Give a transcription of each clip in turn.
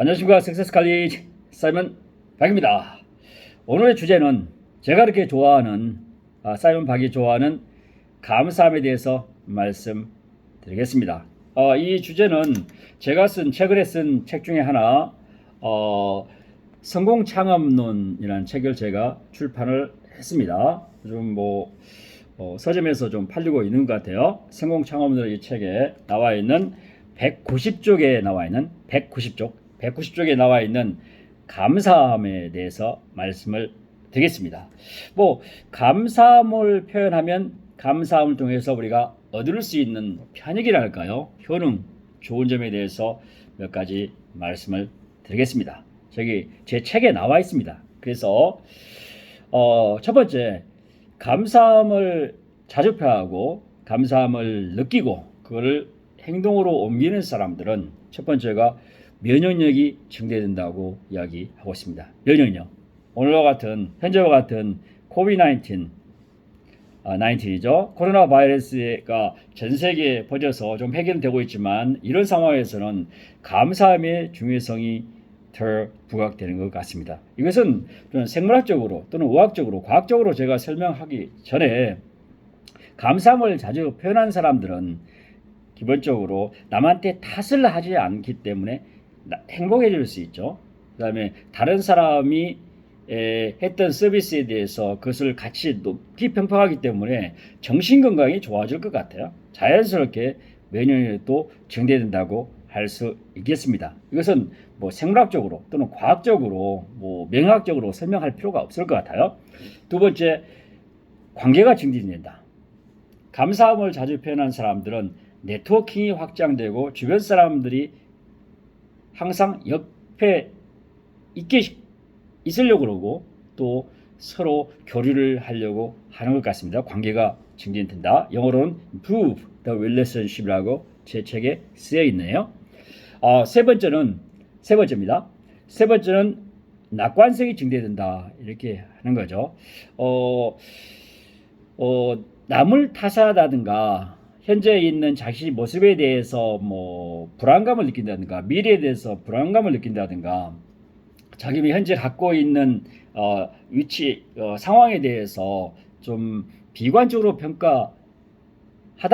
안녕하십니까. सक्세스 칼리지 사이먼 박입니다. 오늘의 주제는 제가 이렇게 좋아하는 사이먼 박이 좋아하는 감사함에 대해서 말씀드리겠습니다. 이 주제는 제가 최근에 쓴 책 중에 하나 성공창업론이라는 책을 제가 출판을 했습니다. 요즘 서점에서 좀 팔리고 있는 것 같아요. 성공창업론 이 책에 나와 있는 190쪽에 나와 있는 190쪽에 나와 있는 감사함에 대해서 말씀을 드리겠습니다. 감사함을 표현하면 감사함을 통해서 우리가 얻을 수 있는 편익이랄까요? 효능, 좋은 점에 대해서 몇 가지 말씀을 드리겠습니다. 저기 제 책에 나와 있습니다. 그래서 첫 번째, 감사함을 자주 표하고 감사함을 느끼고 그거를 행동으로 옮기는 사람들은 첫 번째가 면역력이 증대된다고 이야기하고 있습니다. 면역력. 오늘과 같은 현재와 같은 COVID-19 19이죠. 코로나 바이러스가 전 세계에 퍼져서 좀 해결되고 있지만 이런 상황에서는 감사함의 중요성이 더 부각되는 것 같습니다. 이것은 생물학적으로 또는 의학적으로 과학적으로 제가 설명하기 전에 감사함을 자주 표현한 사람들은 기본적으로 남한테 탓을 하지 않기 때문에 행복해질 수 있죠. 그 다음에 다른 사람이 했던 서비스에 대해서 그것을 같이 높이 평가하기 때문에 정신건강이 좋아질 것 같아요. 자연스럽게 면역력도 증대된다고 할 수 있겠습니다. 이것은 생물학적으로 또는 과학적으로 명학적으로 설명할 필요가 없을 것 같아요. 두 번째, 관계가 증진된다. 감사함을 자주 표현한 사람들은 네트워킹이 확장되고 주변 사람들이 항상 옆에 있으려고 그러고 또 서로 교류를 하려고 하는 것 같습니다. 관계가 증진된다. 영어로는 improve the relationship이라고 제 책에 쓰여 있네요. 세 번째입니다. 세 번째는 낙관성이 증대된다. 이렇게 하는 거죠. 남을 탓하다든가 현재 있는 자신의 모습에 대해서 불안감을 느낀다든가 미래에 대해서 불안감을 느낀다든가 자기 현재 갖고 있는 위치 상황에 대해서 좀 비관적으로 평가하다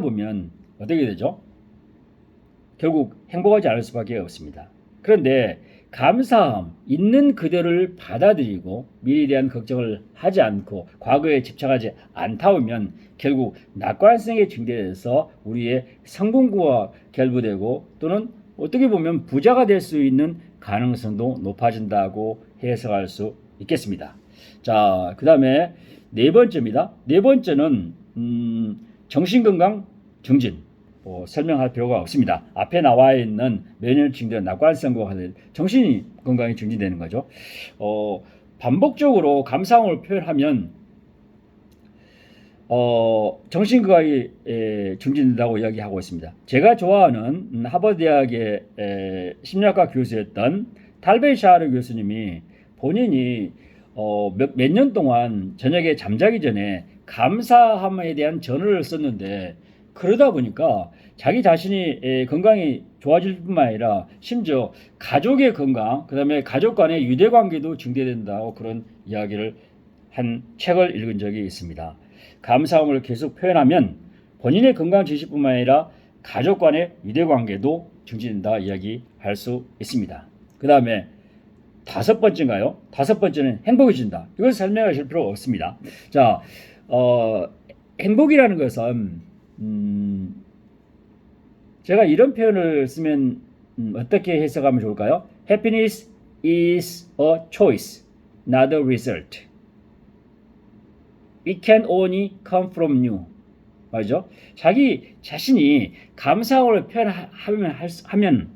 보면 어떻게 되죠? 결국 행복하지 않을 수밖에 없습니다. 그런데 감사함, 있는 그대로를 받아들이고 미래에 대한 걱정을 하지 않고 과거에 집착하지 않다 보면 결국 낙관성에 증대돼서 우리의 성공과 결부되고 또는 어떻게 보면 부자가 될 수 있는 가능성도 높아진다고 해석할 수 있겠습니다. 자, 그 다음에 네 번째입니다. 네 번째는 정신건강 증진. 설명할 필요가 없습니다. 앞에 나와 있는 면역력 증대, 낙관성과 같은 정신 건강이 증진되는 거죠. 반복적으로 감사함을 표현하면 정신 건강이 증진된다고 이야기하고 있습니다. 제가 좋아하는 하버드대학의 심리학과 교수였던 탈 샤르 교수님이 본인이 몇 년 동안 저녁에 잠자기 전에 감사함에 대한 전어를 썼는데 그러다 보니까 자기 자신이 건강이 좋아질 뿐만 아니라 심지어 가족의 건강, 그 다음에 가족 간의 유대관계도 증대된다고 그런 이야기를 한 책을 읽은 적이 있습니다. 감사함을 계속 표현하면 본인의 건강 지식뿐만 아니라 가족 간의 유대관계도 증진된다 이야기할 수 있습니다. 그 다음에 다섯 번째는 행복해진다. 이걸 설명하실 필요가 없습니다. 자, 행복이라는 것은 제가 이런 표현을 쓰면 어떻게 해석하면 좋을까요? Happiness is a choice, not a result. It can only come from you. 맞죠? 자기 자신이 감사함을 표현하면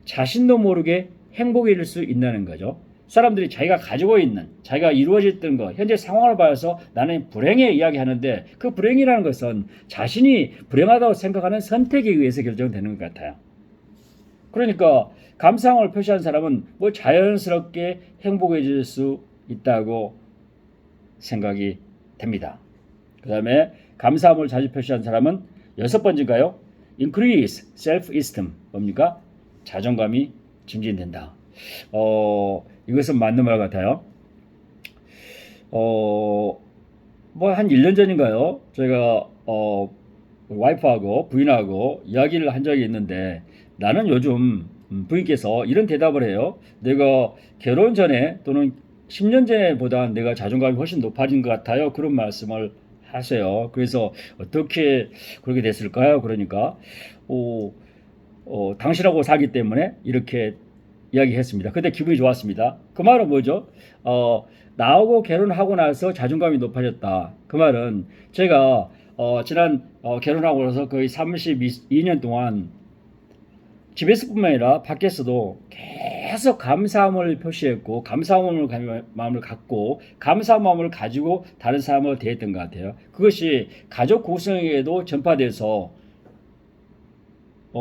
자신도 모르게 행복해질 수 있다는 거죠. 사람들이 자기가 가지고 있는, 자기가 이루어졌던 것, 현재 상황을 봐서 나는 불행에 이야기하는데 그 불행이라는 것은 자신이 불행하다고 생각하는 선택에 의해서 결정되는 것 같아요. 그러니까 감사함을 표시한 사람은 자연스럽게 행복해질 수 있다고 생각이 됩니다. 그 다음에 감사함을 자주 표시한 사람은 여섯 번째인가요? Increase self-esteem. 뭡니까? 자존감이 증진된다. 이것은 맞는 말 같아요. 뭐 한 1년 전인가요? 제가 와이프하고 부인하고 이야기를 한 적이 있는데 나는 요즘 부인께서 이런 대답을 해요. 내가 결혼 전에 또는 10년 전에보다 내가 자존감이 훨씬 높아진 것 같아요. 그런 말씀을 하세요. 그래서 어떻게 그렇게 됐을까요? 그러니까 당신하고 살기 때문에 이렇게 이야기했습니다. 근데 기분이 좋았습니다. 그 말은 뭐죠? 나하고 결혼하고 나서 자존감이 높아졌다. 그 말은 제가 지난 결혼하고 나서 거의 32년 동안 집에서뿐만 아니라 밖에서도 계속 감사함을 표시했고 감사함을 마음을 갖고 감사한 마음을 가지고 다른 사람을 대했던 것 같아요. 그것이 가족 구성에도 전파돼서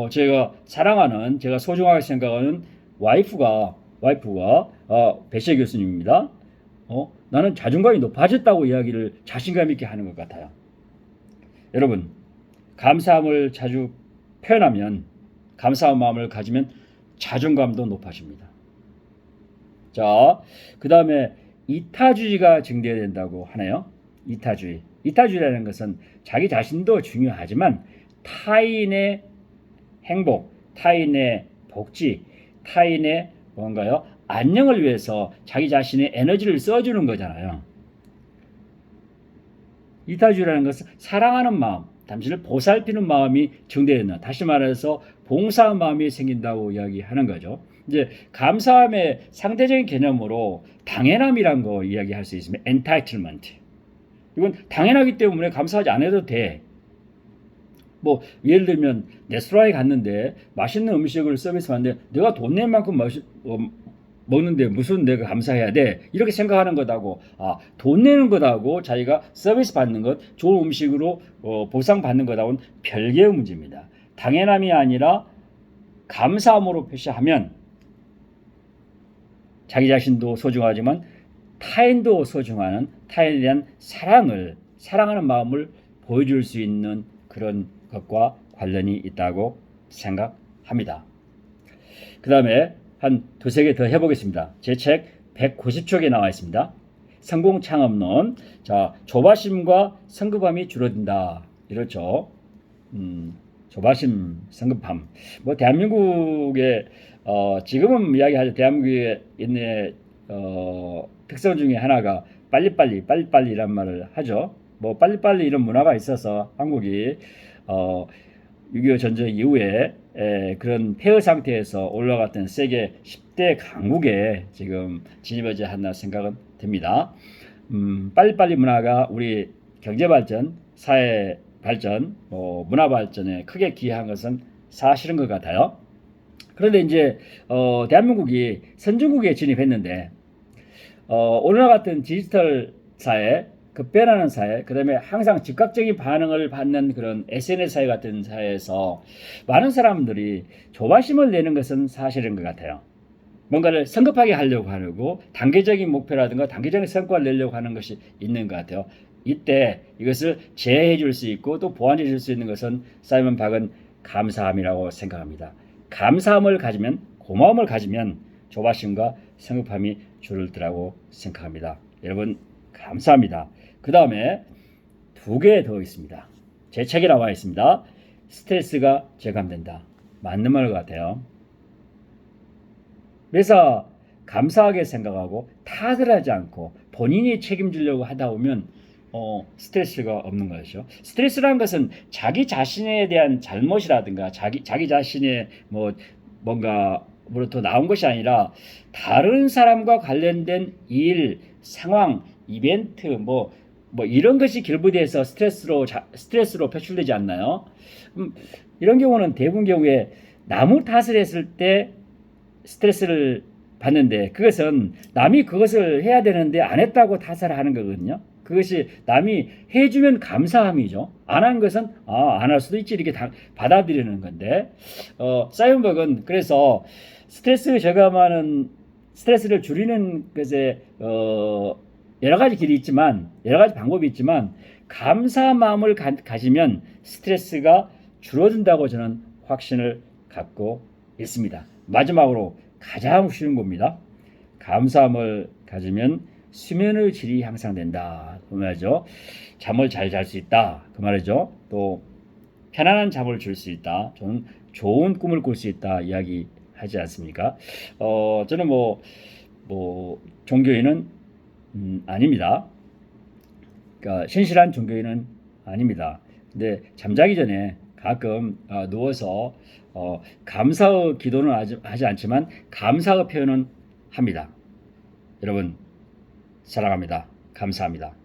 제가 사랑하는 제가 소중하게 생각하는 와이프가 배시혜 교수님입니다. 나는 자존감이 높아졌다고 이야기를 자신감 있게 하는 것 같아요. 여러분, 감사함을 자주 표현하면 감사한 마음을 가지면 자존감도 높아집니다. 자, 그 다음에 이타주의가 증대된다고 하네요. 이타주의라는 것은 자기 자신도 중요하지만 타인의 행복, 타인의 복지, 타인의 뭔가요? 안녕을 위해서 자기 자신의 에너지를 써주는 거잖아요. 이타주의라는 것은 사랑하는 마음, 당신을 보살피는 마음이 증대된다. 다시 말해서 봉사한 마음이 생긴다고 이야기하는 거죠. 이제 감사함의 상대적인 개념으로 당연함이란 거 이야기할 수 있습니다. entitlement. 이건 당연하기 때문에 감사하지 않아도 돼. 뭐 예를 들면 레스토랑에 갔는데 맛있는 음식을 서비스하는데 내가 돈 낸 만큼 먹는데 무슨 내가 감사해야 돼? 이렇게 생각하는 것하고 돈 내는 것하고 자기가 서비스 받는 것, 좋은 음식으로 보상받는 것하고는 별개의 문제입니다. 당연함이 아니라 감사함으로 표시하면 자기 자신도 소중하지만 타인도 소중하는 타인에 대한 사랑하는 마음을 보여줄 수 있는 그런 것과 관련이 있다고 생각합니다. 그 다음에 한 두세 개 더 해보겠습니다. 제 책 190쪽에 나와 있습니다. 성공 창업론. 자, 조바심과 성급함이 줄어든다. 이렇죠. 조바심, 성급함. 뭐 대한민국의 지금은 이야기하죠. 대한민국에 있는 특성 중에 하나가 빨리빨리란 말을 하죠. 뭐 빨리빨리 이런 문화가 있어서 한국이 6.25 전쟁 이후에 그런 폐허 상태에서 올라갔던 세계 10대 강국에 지금 진입하지 않나 생각은 듭니다. 빨리빨리 문화가 우리 경제 발전, 사회 발전, 문화 발전에 크게 기여한 것은 사실인 것 같아요. 그런데 이제 대한민국이 선진국에 진입했는데 오늘날 같은 디지털 사회, 급변하는 사회, 그 다음에 항상 즉각적인 반응을 받는 그런 SNS 사회 같은 사회에서 많은 사람들이 조바심을 내는 것은 사실인 것 같아요. 뭔가를 성급하게 하려고 하고 단계적인 목표라든가 단계적인 성과를 내려고 하는 것이 있는 것 같아요. 이때 이것을 제어해 줄 수 있고 또 보완해 줄 수 있는 것은 사이먼 박은 감사함이라고 생각합니다. 감사함을 가지면, 고마움을 가지면 조바심과 성급함이 줄어들라고 생각합니다. 여러분 감사합니다. 그 다음에 두 개 더 있습니다. 제 책에 나와 있습니다. 스트레스가 제감된다. 맞는 말 같아요. 그래서 감사하게 생각하고 탓을 하지 않고 본인이 책임지려고 하다 보면 스트레스가 없는 것이죠. 스트레스라는 것은 자기 자신에 대한 잘못이라든가 자기 자신의 뭔가로부터 나온 것이 아니라 다른 사람과 관련된 일, 상황, 이벤트 뭐 이런 것이 결부돼서 스트레스로 표출되지 않나요? 이런 경우는 대부분 경우에 남을 탓을 했을 때 스트레스를 받는데 그것은 남이 그것을 해야 되는데 안 했다고 탓을 하는 거거든요. 그것이 남이 해주면 감사함이죠. 안 한 것은 안 할 수도 있지 이렇게 받아들이는 건데 사이먼 박은 그래서 스트레스를 줄이는 것에 여러 가지 길이 있지만 여러 가지 방법이 있지만 감사한 마음을 가지면 스트레스가 줄어든다고 저는 확신을 갖고 있습니다. 마지막으로 가장 쉬운 겁니다. 감사함을 가지면 수면의 질이 향상된다. 그 말이죠. 잠을 잘 잘 수 있다. 그 말이죠. 또 편안한 잠을 줄 수 있다. 저는 좋은 꿈을 꿀 수 있다. 이야기하지 않습니까? 저는 종교인은 아닙니다. 그러니까 신실한 종교인은 아닙니다. 근데 잠자기 전에 가끔 누워서 감사의 기도는 하지 않지만 감사의 표현은 합니다. 여러분 사랑합니다. 감사합니다.